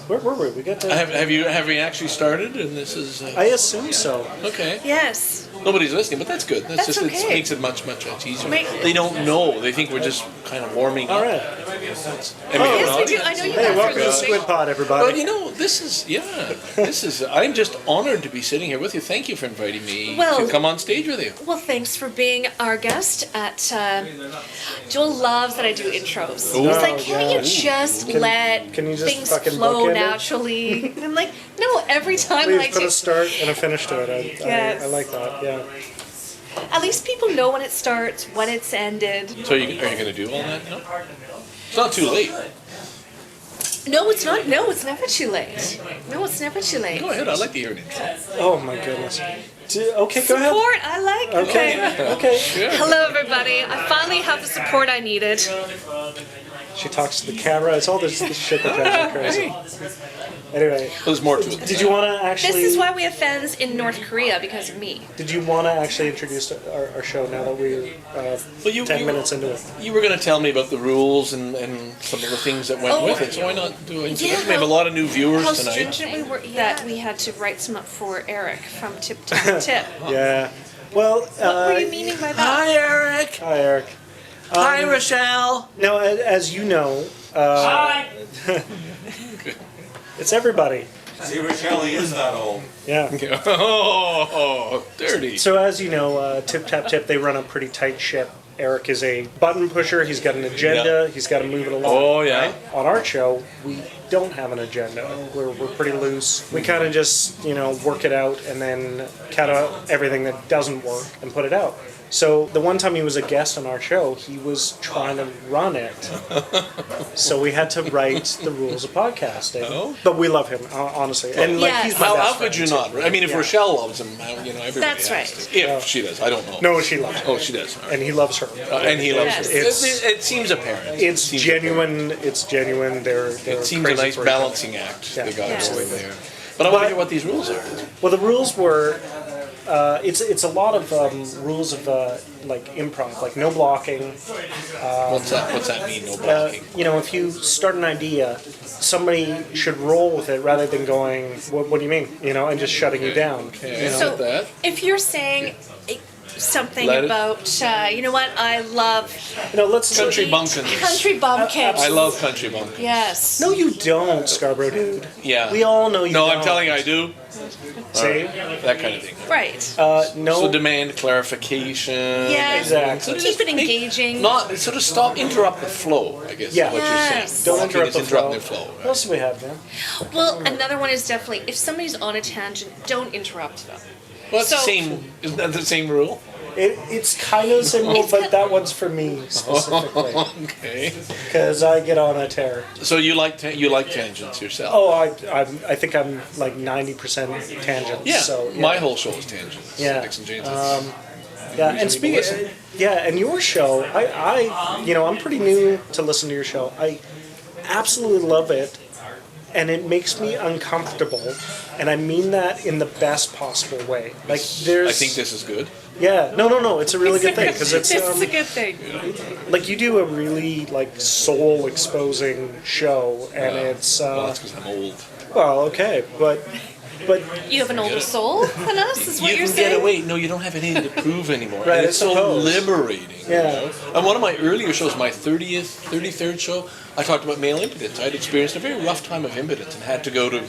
Where were we? We got to... Have we actually started? And this is. I assume so. Okay. Yes. Nobody's listening, but that's good. That's just okay. It makes it much easier. They don't know. They think we're just kind of warming All up. right. Yes, we do. I know you Hey, guys welcome are to listening. Squidpod, everybody. Well, you know, this is. I'm just honored to be sitting here with you. Thank you for inviting me to come on stage with you. Well, thanks for being our guest at. Joel loves that I do intros. Oh, He's like, can't you just let you just things fucking flow bookend it?" naturally? And I'm like, no, every time Please I put do. a start and a finish to it. Yes. I like that, yeah. At least people know when it starts, when it's ended. So are you going to do all that? No? It's not too late. No, it's not. No, it's never too late. No, it's never too late. Go ahead. I'd like to hear an intro. Oh my goodness. Okay, go ahead. Support, I like it. Okay. Hello, everybody. I finally have the support I needed. She talks to the camera. It's all this shit that drives me crazy. Anyway, There's more to it. did you want to actually... This is why we have fans in North Korea, because of me. Did you want to actually introduce our show now that we're 10 minutes into it? You were going to tell me about the rules and some of the things that went with it, so why not do it? Yeah, we have a lot of new viewers How tonight. stringent we were that we had to write some up for Eric from Tip Tap Tip. Yeah. Well, What were you meaning by that? Hi, Eric. Hi, Eric. Hi, Rochelle. Now, as you know... Hi! It's everybody. See, Rochelle is that old. Yeah. Oh, dirty. So as you know, Tip Tap Tip, they run a pretty tight ship. Eric is a button pusher. He's got an agenda. He's got to move it along. Oh, yeah. Right? On our show, we don't have an agenda. We're pretty loose. We kind of just, work it out and then cut out everything that doesn't work and put it out. So the one time he was a guest on our show, he was trying to run it. So we had to write the rules of podcasting. Oh. But we love him, honestly. And Yes. he's my How best could you friend, not? I mean, if Rochelle loves him, everybody That's has right. to. If she does, I don't know. No, she loves him. Oh, she does. All right. And he loves her. And he loves Yes. her. It's- It seems apparent. It's Seems genuine. It's genuine. They're It seems a crazy nice for each balancing act Yeah. they got Yes. going there. But I want to hear what these rules are. other. Well, the rules were. It's a lot of rules of like improv, like no blocking. What's that mean? No blocking. If you start an idea, somebody should roll with it rather than going, "What do you mean?" And just shutting you down. Okay. So, that. if you're saying something Let it- about, you know what, I love Let's Country bumpkins. country bumpkins. I love country bumpkins. Yes. No, you don't, Scarborough Dude. Yeah. We all know you No, don't. I'm telling you, I do. See? That kind of thing. Right. No. So demand clarification. Yeah. Exactly. So Keep just it engaging. Not sort of interrupt the flow. I guess. Yeah. Is what you're Yes. saying. Don't Blocking interrupt is the interrupting flow. the flow. What else do we have, man? Well, another one is definitely, if somebody's on a tangent, don't interrupt them. Well, it's the So- same. Isn't that the same rule? It's kind of the same rule, but that one's for me specifically Okay. because I get on a tear. So you like tangents yourself? Oh, I think I'm like 90% tangents. yeah. So, My whole show is tangents. Yeah. Dixon James. yeah. And people speaking, listen. and your show, I'm pretty new to listen to your show. I absolutely love it, and it makes me uncomfortable, and I mean that in the best possible way. Like there's, I think this is good. Yeah, no, it's a really good thing because it's a good thing. like you do a really like soul exposing show, and it's Well, that's because I'm old. well, okay, but You have an older soul than us, is what You you're can saying? get away. No, you don't have anything to prove anymore. Right, And I it's so suppose. liberating. Yeah. And one of my earlier shows, my 33rd show, I talked about male impotence. I'd experienced a very rough time of impotence and had to go to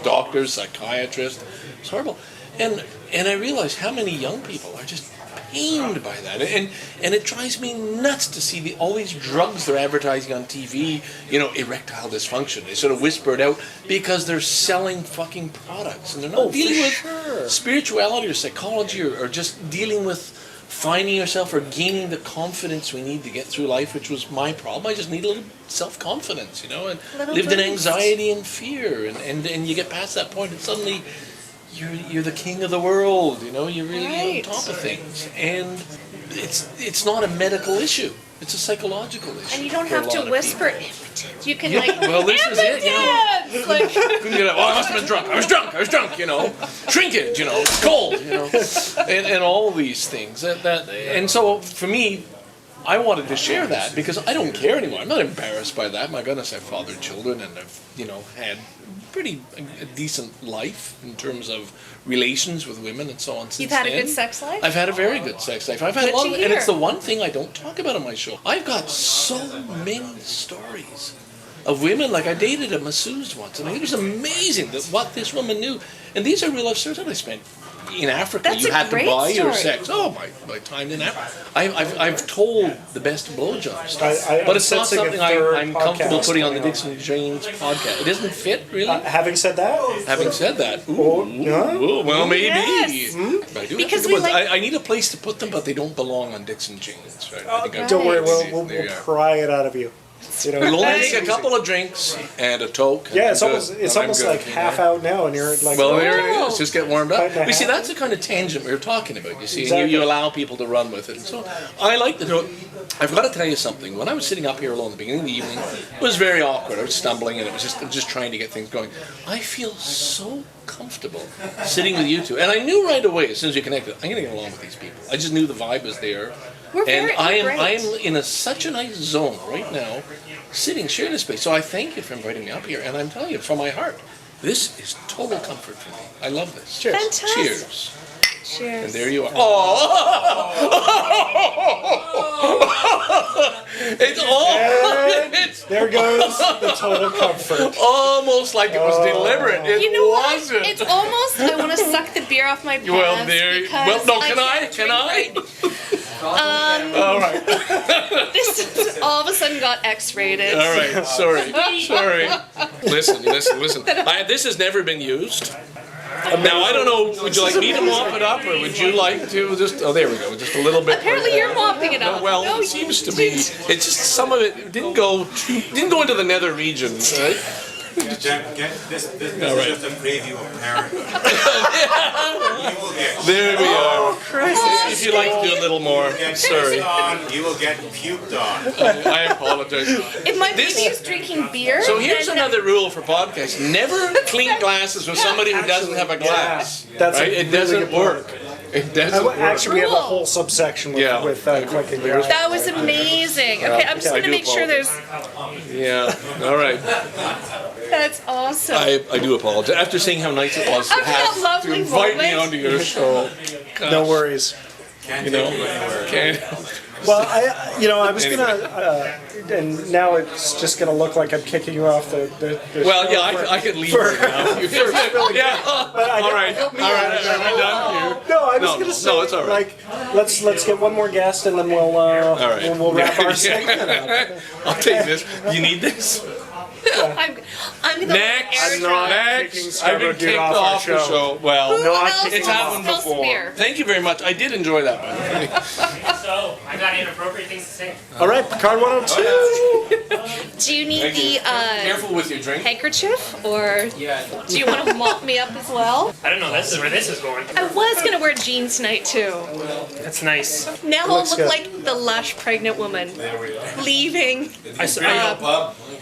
doctors, psychiatrists. It's horrible. And I realized how many young people are just pained by that. And it drives me nuts to see all these drugs they're advertising on TV, erectile dysfunction. They sort of whisper it out because they're selling fucking products. And they're not dealing with spirituality or psychology or just dealing with finding yourself or gaining the confidence we need to get through life, which was my problem. I just need a little self-confidence, and lived in boost. anxiety and fear. And you get past that point and suddenly you're the king of the world, you're really Right. on top of things. And it's not a medical issue. It's a psychological issue. And you don't for a have to lot of whisper people. impotent. You can Yeah, like, well, this is it, you know. impotence! Like, Couldn't get up. Oh, I must have been drunk. I was drunk, you know. Shrinkage, you know. Cold, you know. And all these things. And so, for me, I wanted to share that because I don't care anymore. I'm not embarrassed by that. My goodness, I've fathered children and I've, you know, had pretty a decent life in terms of relations with women and so on since you've had a then. good sex life? I've had a very good sex life. I've had Good a lot to of, and it's hear. the one thing I don't talk about on my show. I've got so many stories of women. Like I dated a masseuse once, and it was amazing that what this woman knew. And these are real life stories that I spent in Africa. That's You a had to great buy your story. sex. Oh, my time in Africa. I've told the best blowjob stories, I'm but it's not sensing a something third I'm comfortable podcast putting on the going Dixon James podcast. It doesn't fit really. Having said that, Having said that, Oh, yeah? ooh, well, maybe. Yes. But I do Because have to we go- like- I need a place to put them, but they don't belong on Dixon James. Right? I think I've- don't worry, Right. we'll There you are. pry it out of you. You know, It'll only it's take a easy. couple of drinks and a toke. and Yeah, it's I'm almost good. it's I'm almost good, like you half know. out now, and you're like, Well, there Oh. it is. Just get warmed up. Fight and a You see, half. that's the kind of tangent we were talking about. You see, and Exactly. you allow people to run with it. And so I like to. I've got to tell you something. When I was sitting up here alone at the beginning of the evening, it was very awkward. I was stumbling, and it was just trying to get things going. I feel so comfortable sitting with you two, and I knew right away as soon as we connected, I'm going to get along with these people. I just knew the vibe was there. We're And very I am great. in such a nice zone right now, sitting, sharing this space. So I thank you for inviting me up here, and I'm telling you from my heart, this is total comfort for me. I love this. Cheers. Fantastic. Cheers. Cheers. And there you are. Oh! It's all. It's there goes the total comfort. almost like it was deliberate. It You know wasn't. what? It's almost I want to suck the beer off my pants. Well, there. Because Well, no. Can I? can't Can drink I? right. All right. This all of a sudden got X-rated. All right. Sorry. Listen. This has never been used. Now I don't know. Would you like me to mop it up, or would you like to just? Oh, there we go. Just a little bit. Apparently you're mopping it up. Well, No, it seems to be. It's just some of it didn't go into the nether regions, right? This All right. is just a preview of Parent. You will get There we are. Oh, If you'd like to do a little more, sorry. puked on. You will get puked on. I apologize. If my This- baby is drinking beer, So here's then another rule for podcasts: never clean glasses with somebody who doesn't have a glass. That's a Right? It really doesn't good point. work. It doesn't work. Actually, we have a Rule. whole subsection with, Yeah. with clicking. That was amazing. Okay, I'm just I gonna do make sure there's. Yeah. All right. That's awesome. I do apologize. After seeing how nice it was to After that have to lovely invite me moment. onto your show. No worries. Can't You take know. you anywhere. Can't. Well, I was gonna, and now it's just gonna look like I'm kicking you off the Well, show yeah, for- I could leave right now. Yeah. I All right. don't mean All right. that. Are we done here? No, I was No, gonna no, say, no, it's all right. like, let's get one more guest and then we'll right. we'll wrap our segment up. I'll take this. You need this? I'm gonna Next. air I'm dry. not- Next. kicking I've Scarborough been Dude kicked off our off the show. show. Well, Who No, I- else it's wants happened to spill some before. beer? Thank you very much. I did enjoy that, by the way. So, I got inappropriate things to say. All right, Picard 102. Do you need the Careful with your drink. handkerchief, or Yeah. do you want to mop me up as well? I don't know, this is where this is going. I was gonna wear jeans tonight too. That's nice. Now I'll Looks look good. like the lush pregnant woman leaving.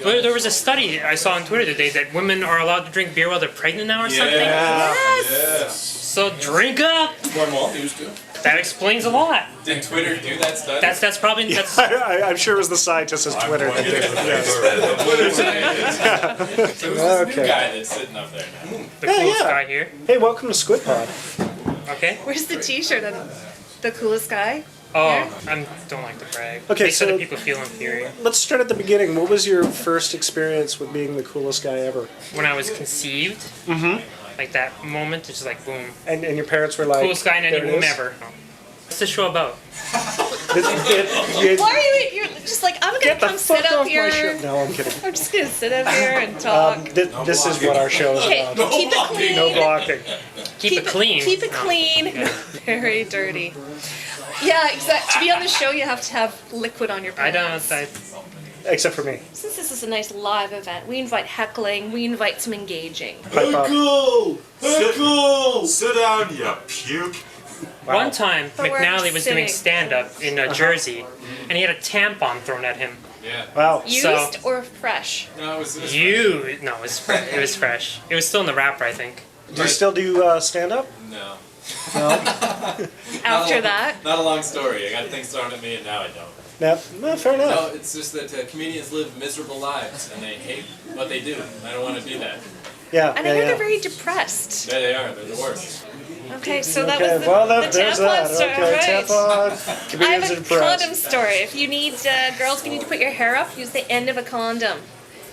There was a study I saw on Twitter today that women are allowed to drink beer while they're pregnant now or something. Yes. So drink up! More malt used to. That explains a lot. Did Twitter do that study? That's probably, that's, I'm sure it was the scientist's Twitter that did it. Yes. So who's this Okay. new guy that's sitting up there now? the Yeah, coolest yeah. guy here. Hey, welcome to Squidpod. Okay? Where's the T-shirt on the coolest guy? Oh, I don't like to brag. Okay, Makes other so- people feel inferior. Let's start at the beginning. What was your first experience with being the coolest guy ever? When I was conceived, like that moment, it's just like boom. And your parents were like, Coolest guy in any "There it womb is." ever. What's the show about? Why are you're just like, I'm gonna Get the come sit fuck up off my here. show. No, I'm kidding. I'm just gonna sit up here and talk. This is what our show is Okay, about. keep it clean. No blocking. Keep it clean. Keep it No. clean. Very dirty. Yeah, exactly. To be on the show, you have to have liquid on your I pants. don't. Except for me. Since this is a nice live event, we invite heckling. We invite some engaging. Pipe up. Sit down, you puke. One time, But we're McNally was doing sitting. stand-up in Jersey, and he had a tampon thrown at him. Yeah. Wow. Used or fresh? No, it was No, it was fresh. It was still in the wrapper, I think. Do you still do stand up? No. After that? Not a long story. I got things thrown at me and now I don't. No, fair enough. No, it's just that comedians live miserable lives and they hate what they do. I don't want to be that. Yeah. And I hear they're very depressed. Yeah, they are. They're the worst. Okay, so that Okay, was the, well, the there's tampon that. story. Okay, Right. tampon. I Comedians have are a depressed. condom story. If you need, girls, if you need to put your hair up, use the end of a condom.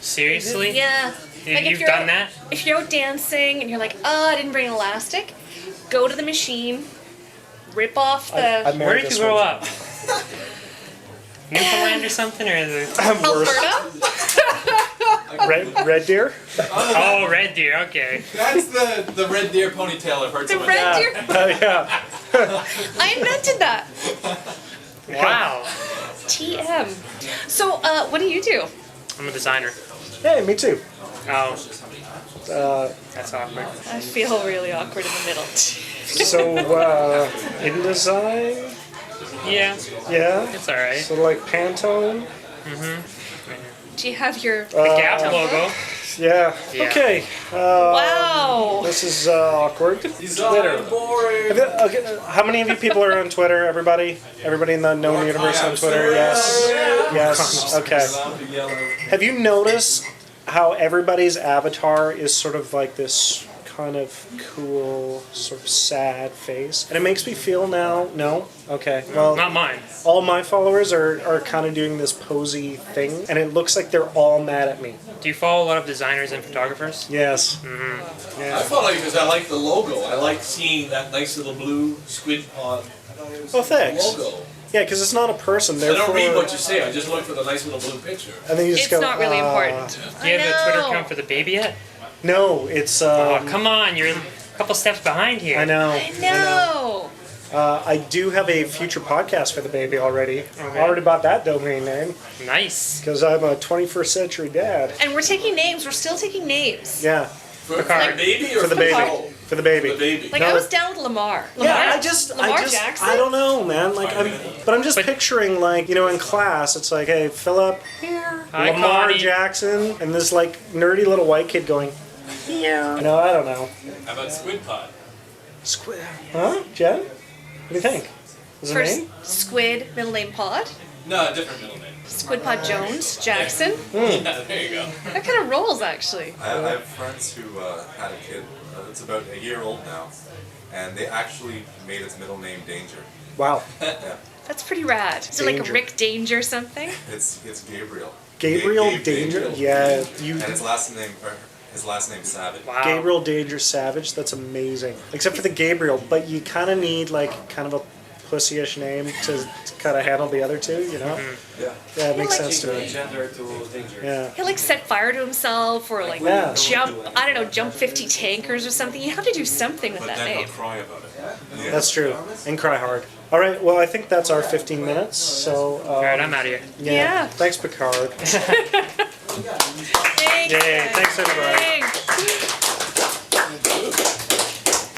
Seriously? Yeah. Like You've if you're done out, that? If you're out dancing and you're like, oh, I didn't bring an elastic, go to the machine, rip off the I married Where did you this grow one. up? Newfoundland or something? Or the... Alberta. Red deer? Oh, red deer, okay. That's the red deer ponytail I've heard The so much. red deer. Yeah. I invented that. Wow. TM. So, what do you do? I'm a designer. Hey, me too. Oh. That's awkward. I feel really awkward in the middle. So, in design? Yeah, Yeah. it's alright. So, like Pantone? Do you have your The Gap logo. Yeah. Yeah. Okay. wow? This is awkward. Twitter. Boring. Okay, how many of you people are on Twitter? Everybody? Everybody in the known universe on Twitter? Yes. Yes. Okay. Have you noticed how everybody's avatar is sort of like this kind of cool, sort of sad face? And it makes me feel now, no? Okay. Well, Not mine. all my followers are kind of doing this posy thing, and it looks like they're all mad at me. Do you follow a lot of designers and photographers? Yes. I follow you because I like the logo. I like seeing that nice little blue Squidpod Oh, thanks. logo. Yeah, because it's not a person. I Therefore, don't read what you say. I just look for the nice little blue picture. and then you just It's go, not really important. Do you have a Twitter No. account for the baby yet? No, it's. Oh, come on, you're a couple steps behind here. I know. I know. I do have a future podcast for the baby already. Okay. I already bought that domain name Nice. because I'm a 21st century dad. And we're taking names. We're still taking names. Yeah, For the baby or for the baby. Picard. For the baby. For the baby. Like No, I was down with Lamar. Yeah, Lamar, I just, Jackson. I don't know, man. Like, I'm But- picturing like, in class, it's like, hey, Philip, here, Hi, Lamar Claudie. Jackson, and this like nerdy little white kid going, here. No, I don't know. How about Squidpod? Squid, huh, Jen? What do you think? Is it a First name? Squid, middle name Pod. No, a different middle name. Squidpod Jones, Jackson. Yeah, there you go. That kind of rolls actually. I have friends who had a kid. It's about a year old now, and they actually made its middle name Danger. Wow, Yeah, That's pretty rad. Is it like a Danger. Rick Danger or something? it's Gabriel. Gabriel Gabe Danger. Danger. Yeah, you. And his last name Savage. Wow. Gabriel Danger Savage. That's amazing. Except for the Gabriel, but you kind of need like kind of a pussyish name to kind of handle the other two. Yeah. Yeah, it makes sense to me. Gender to danger. Yeah. He'll like set fire to himself or like Yeah. jump 50 tankers or something. You have to do something with But that then name. he'll cry about it. Yeah. That's true. And cry hard. All right. Well, I think that's our 15 minutes. So. Alright, I'm out of here. Yeah. Thanks, Picard. Thanks, Yay, thanks, everybody. Thanks.